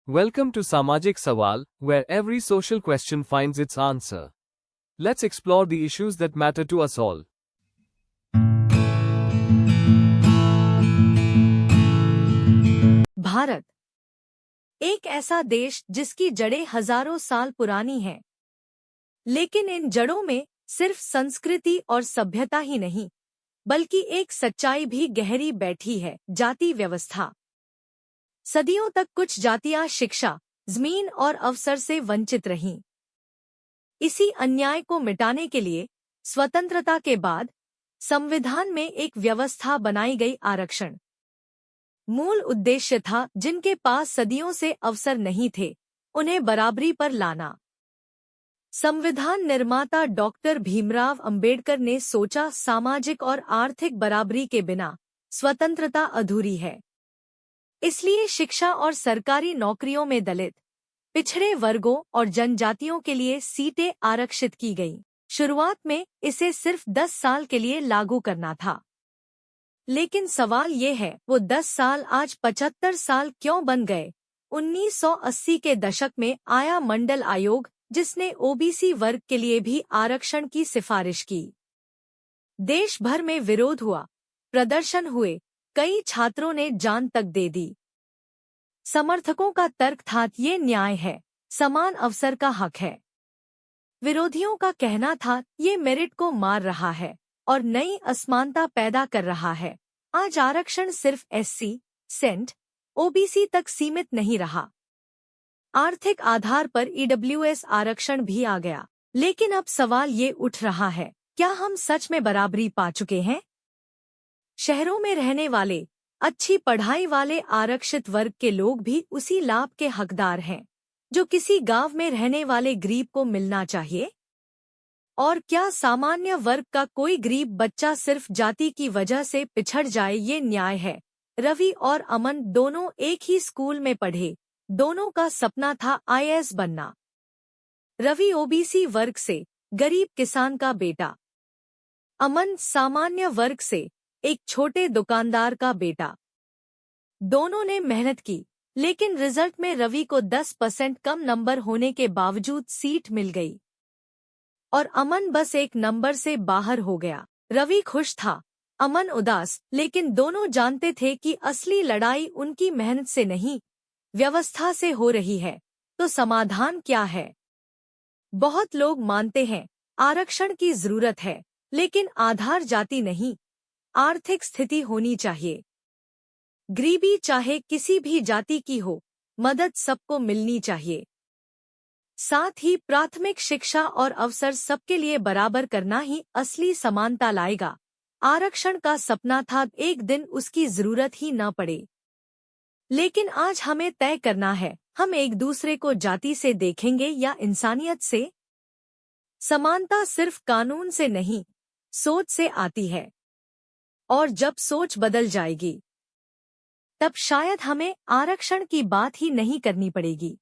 Welcome to Samajik Sawal, where every social question finds its answer. Let's explore the issues that matter to us all. Bharat एक ऐसा देश जिसकी जड़ें हजारों साल पुरानी हैं। लेकिन इन जड़ों में सिर्फ संस्कृति और सभ्यता ही नहीं, बल्कि एक सच्चाई भी गहरी बैठी है, जाति व्यवस्था। सदियों तक कुछ जातियां शिक्षा, जमीन और अवसर से वंचित रहीं। इसी अन्याय को मिटाने के लिए स्वतंत्रता के बाद संविधान में एक व्यवस्था बनाई गई, आरक्षण। मूल उद्देश्य था जिनके पास सदियों से अवसर नहीं थे, उन्हें बराबरी पर लाना। संविधान निर्माता डॉक्टर भीमराव अंबेडकर ने सोचा, सामाजिक और आर्थिक बराबरी के बिना स्वतंत्रता अधूरी है। इसलिए शिक्षा और सरकारी नौकरियों में दलित, पिछड़े वर्गों और जनजातियों के लिए सीटें आरक्षित की गईं। शुरुआत में इसे सिर्फ 10 साल के लिए लागू करना था। लेकिन सवाल ये है, वो 10 साल आज 75 साल क्यों बन गए? 1980 के दशक में आया मंडल आयोग, जिसने ओबीसी वर्ग के लिए भी आरक्षण की सिफारिश की। देश भर में विरोध हुआ, प्रदर्शन हुए, कई छात्रों ने जान तक दे दी। समर्थकों का तर्क था, ये न्याय है, समान अवसर का हक है। विरोधियों का कहना था, ये मेरिट को मार रहा है और नई असमानता पैदा कर रहा है। आज आरक्षण सिर्फ एससी, सेंट, ओबीसी तक सीमित नहीं रहा। आर्थिक आधार पर ईडब्ल्यूएस आरक्षण भी आ गया। लेकिन अब सवाल ये उठ रहा है, क्या हम सच में बराबरी पा चुके हैं? शहरों में रहने वाले, अच्छी पढ़ाई वाले आरक्षित वर्ग के लोग भी उसी लाभ के हकदार हैं जो किसी गांव में रहने वाले गरीब को मिलना चाहिए। और क्या सामान्य वर्ग का कोई गरीब बच्चा सिर्फ जाति की वजह से पिछड़ जाए, ये न्याय है? रवि और अमन दोनों एक ही स्कूल में पढ़े, दोनों का सपना था आईएएस बनना। रवि ओबीसी वर्ग से, गरीब किसान का बेटा। अमन सामान्य वर्ग से, एक छोटे दुकानदार का बेटा। दोनों ने मेहनत की, लेकिन रिजल्ट में रवि को 10% कम नंबर होने के बावजूद सीट मिल गई और अमन बस एक नंबर से बाहर हो गया। रवि खुश था, अमन उदास, लेकिन दोनों जानते थे कि असली लड़ाई उनकी मेहनत से नहीं, व्यवस्था से हो रही है। तो समाधान क्या है? बहुत लोग मानते हैं आरक्षण की जरूरत है, लेकिन आधार जाति नहीं, आर्थिक स्थिति होनी चाहिए। गरीबी चाहे किसी भी जाति की हो, मदद सबको मिलनी चाहिए। साथ ही प्राथमिक शिक्षा और अवसर सबके लिए बराबर करना ही असली समानता लाएगा। आरक्षण का सपना था एक दिन उसकी जरूरत ही न पड़े। लेकिन आज हमें तय करना है, हम एक दूसरे को जाति से देखेंगे या इंसानियत से? समानता सिर्फ कानून से नहीं, सोच से आती है। और जब सोच बदल जाएगी, तब शायद हमें आरक्षण की बात ही नहीं करनी पड़ेगी।